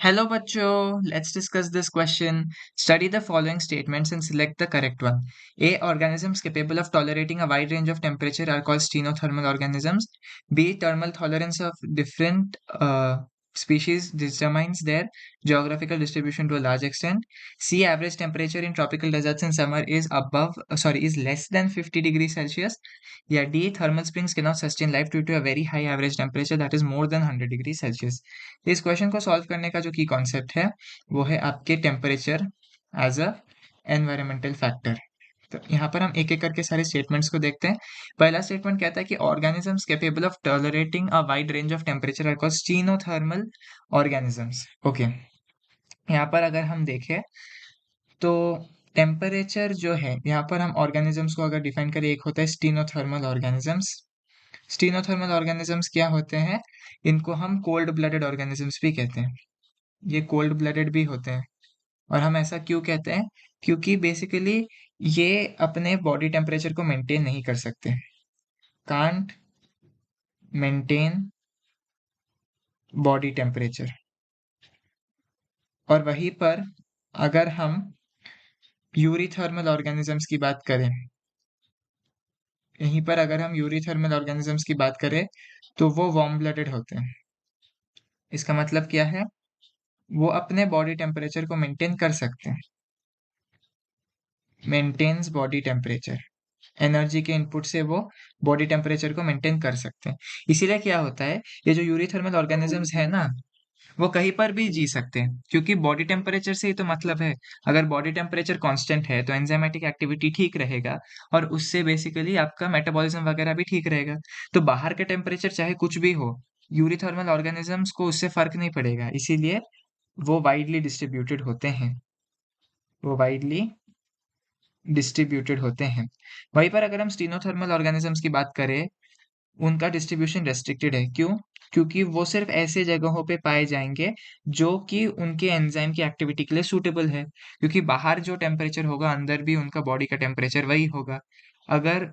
Hello, Bacho. Let's discuss this question. Study the following statements and select the correct one. A. Organisms capable of tolerating a wide range of temperature are called stenothermal organisms. B. Thermal tolerance of different species determines their geographical distribution to a large extent. C. Average temperature in tropical deserts in summer is less than 50 degrees Celsius. Yeah, D. Thermal springs cannot sustain life due to a very high average temperature that is more than 100 degrees Celsius. इस question को solve करने का जो की concept है वो है आपके temperature as a environmental factor. तो यहाँ पर हम एक एक करके सारे स्टेटमेंट्स को देखते हैं। पहला स्टेटमेंट कहता है कि organisms capable of tolerating a wide range of temperature are called stenothermal organisms. Okay, यहाँ पर अगर हम देखें तो टेम्परेचर जो है, यहाँ पर हम ऑर्गेनिजम्स को अगर डिफाइन करें, एक होता है स्टीनोथर्मल ऑर्गेनिजम्स। स्टीनोथर्मल ऑर्गेनिजम्स क्या होते हैं? इनको हम कोल्ड ब्लडेड ऑर्गेनिजम्स भी कहते हैं। ये कोल्ड ब्लडेड भी होते हैं। और हम ऐसा क्यों कहते हैं? क्योंकि बेसिकली ये अपने बॉडी टेम्परेचर को मेंटेन नहीं कर सकते, कांट मेंटेन बॉडी टेम्परेचर। और वहीं पर अगर हम यूरीथर्मल ऑर्गेनिजम्स की बात करें, यहीं पर अगर हम यूरीथर्मल ऑर्गेनिजम्स की बात करें तो वो वार्म ब्लडेड होते हैं। इसका मतलब क्या है? वो अपने बॉडी टेम्परेचर को मेंटेन कर सकते हैं। मेंटेन्स बॉडी टेम्परेचर, एनर्जी के इनपुट से वो बॉडी टेम्परेचर को मेंटेन कर सकते हैं। इसीलिए क्या होता है, ये जो यूरीथर्मल ऑर्गेनिजम्स है ना, वो कहीं पर भी जी सकते हैं, क्योंकि बॉडी टेम्परेचर से ही तो मतलब है। अगर बॉडी टेम्परेचर कांस्टेंट है तो एंजाइमेटिक एक्टिविटी ठीक रहेगा और उससे बेसिकली आपका मेटाबॉलिज्म वगैरह भी ठीक रहेगा। तो बाहर के टेम्परेचर चाहे कुछ भी हो, यूरीथर्मल ऑर्गेनिजम्स को उससे फर्क नहीं पड़ेगा, इसीलिए वो वाइडली डिस्ट्रीब्यूटेड होते हैं। वो वाइडली डिस्ट्रीब्यूटेड होते हैं। वहीं पर अगर हम स्टीनोथर्मल ऑर्गेनिजम्स की बात करें, उनका डिस्ट्रीब्यूशन रेस्ट्रिक्टेड है। क्यों? क्योंकि वो सिर्फ ऐसे जगहों पे पाए जाएंगे जो कि उनके एंजाइम की एक्टिविटी के लिए सूटेबल है, क्योंकि बाहर जो टेम्परेचर होगा अंदर भी उनका बॉडी का टेम्परेचर वही होगा। अगर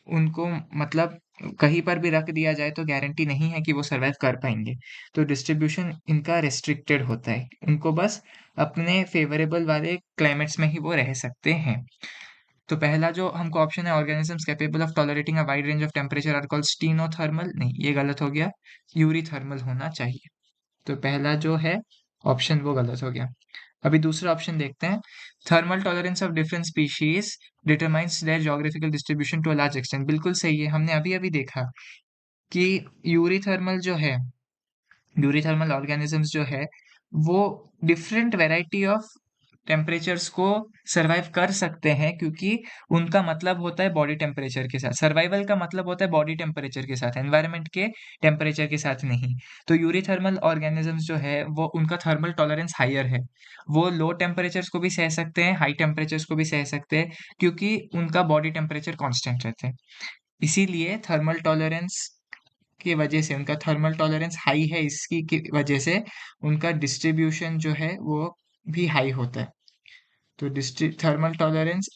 उनको मतलब कहीं पर भी रख दिया जाए तो गारंटी नहीं है कि वो सर्वाइव कर पाएंगे। तो डिस्ट्रीब्यूशन इनका रेस्ट्रिक्टेड होता है, उनको बस अपने फेवरेबल वाले क्लाइमेट्स में ही वो रह सकते हैं। तो पहला जो हमको ऑप्शन है, organisms capable of tolerating a wide range of temperature are called stenothermal, नहीं, ये गलत हो गया, यूरीथर्मल होना चाहिए। तो पहला जो है ऑप्शन वो गलत हो गया। अभी दूसरा ऑप्शन देखते हैं। Thermal tolerance of different species determines their geographical distribution to a large extent, बिल्कुल सही है। हमने अभी अभी देखा कि यूरीथर्मल जो है, यूरीथर्मल ऑर्गेनिजम्स जो है, वो डिफरेंट वैरायटी ऑफ टेम्परेचर्स को सरवाइव कर सकते हैं, क्योंकि उनका मतलब होता है बॉडी टेम्परेचर के साथ। सर्वाइवल का मतलब होता है बॉडी टेम्परेचर के साथ, एनवायरनमेंट के टेम्परेचर के साथ नहीं। तो यूरीथर्मल ऑर्गेनिजम्स जो है वो उनका थर्मल टॉलरेंस हायर है। वो लो टेम्परेचर्स को भी सह सकते हैं, हाई टेम्परेचर्स को भी सह सकते हैं, क्योंकि उनका बॉडी टेम्परेचर कांस्टेंट रहता है। इसीलिए थर्मल टॉलरेंस की वजह से, उनका थर्मल टॉलरेंस हाई है, इसकी की वजह से उनका डिस्ट्रीब्यूशन जो है वो भी हाई होता है। तो थर्मल टॉलरेंस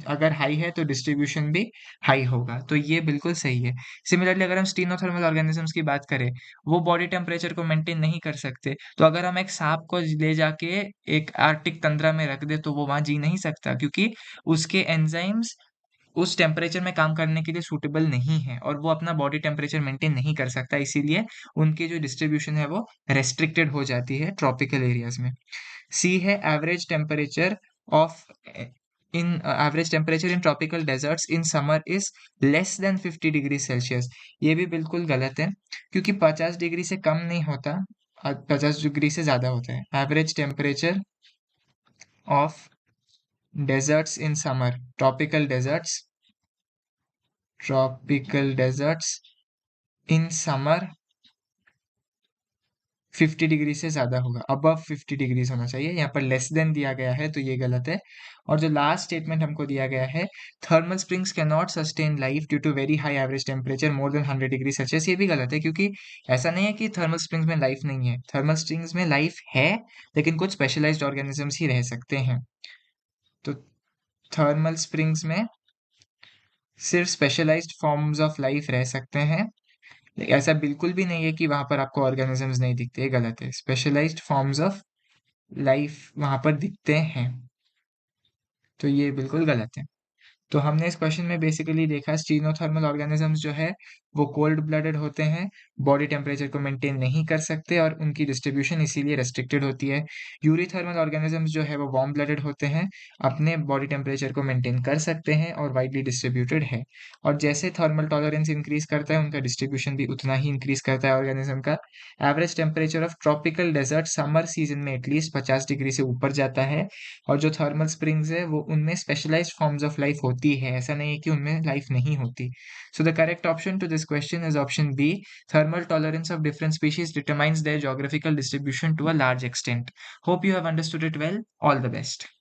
अगर हाई है तो डिस्ट्रीब्यूशन भी हाई होगा, तो ये बिल्कुल सही है। सिमिलरली अगर हम स्टीनोथर्मल ऑर्गेनिजम्स की बात करें, वो बॉडी टेम्परेचर को मेंटेन नहीं कर सकते। तो अगर हम एक सांप को ले जाके एक आर्कटिक तंद्रा में रख दे तो वो वहां जी नहीं सकता, क्योंकि उसके एंजाइम्स उस टेम्परेचर में काम करने के लिए सूटेबल नहीं है और वो अपना बॉडी टेम्परेचर मेंटेन नहीं कर सकता। इसीलिए उनकी जो डिस्ट्रीब्यूशन है वो रेस्ट्रिक्टेड हो जाती है ट्रॉपिकल एरियाज में। सी है average temperature of in average temperature in tropical deserts in summer is less than 50 degree Celsius. ये भी बिल्कुल गलत है, क्योंकि 50 डिग्री से कम नहीं होता, 50 डिग्री से ज़्यादा होता है। Average temperature of deserts in summer, tropical deserts in summer 50 degree से ज़्यादा होगा, अबव 50 डिग्रीज होना चाहिए। यहाँ पर लेस देन दिया गया है तो ये गलत है। और जो लास्ट स्टेटमेंट हमको दिया गया है, thermal springs can not sustain life due to very high average temperature more than 100 degree Celsius, ये भी गलत है, क्योंकि ऐसा नहीं है कि थर्मल स्प्रिंग्स में लाइफ नहीं है। थर्मल स्प्रिंग्स में लाइफ है, लेकिन कुछ स्पेशलाइज्ड ऑर्गेनिजम्स ही रह सकते हैं। तो थर्मल स्प्रिंग्स में सिर्फ स्पेशलाइज्ड फॉर्म्स ऑफ लाइफ रह सकते हैं, ऐसा बिल्कुल भी नहीं है कि वहां पर आपको ऑर्गेनिजम्स नहीं दिखते, ये गलत है। स्पेशलाइज्ड फॉर्म्स ऑफ लाइफ वहां पर दिखते हैं, तो ये बिल्कुल गलत है। तो हमने इस क्वेश्चन में बेसिकली देखा स्टीनोथर्मल ऑर्गेनिजम्स जो है वो कोल्ड ब्लडेड होते हैं, बॉडी टेम्परेचर को मेंटेन नहीं कर सकते और उनकी डिस्ट्रीब्यूशन इसीलिए रेस्ट्रिक्टेड होती है। यूरीथर्मल ऑर्गेनिजम्स जो है वो वार्म ब्लडेड होते हैं, अपने बॉडी टेम्परेचर को मेंटेन कर सकते हैं और वाइडली डिस्ट्रीब्यूटेड है। और जैसे थर्मल टॉलरेंस इंक्रीज करता है उनका डिस्ट्रीब्यूशन भी उतना ही इंक्रीज करता है ऑर्गेनिज्म का। Average temperature of tropical desert summer season में एटलीस्ट 50 डिग्री से ऊपर जाता है। और जो थर्मल स्प्रिंग्स है वो उनमें स्पेशलाइज्ड फॉर्म्स ऑफ लाइफ होती है, ऐसा नहीं है कि उनमें लाइफ नहीं होती। So the correct option to this question is option B. Thermal tolerance of different species determines their geographical distribution to a large extent. Hope you have understood it well. All the best.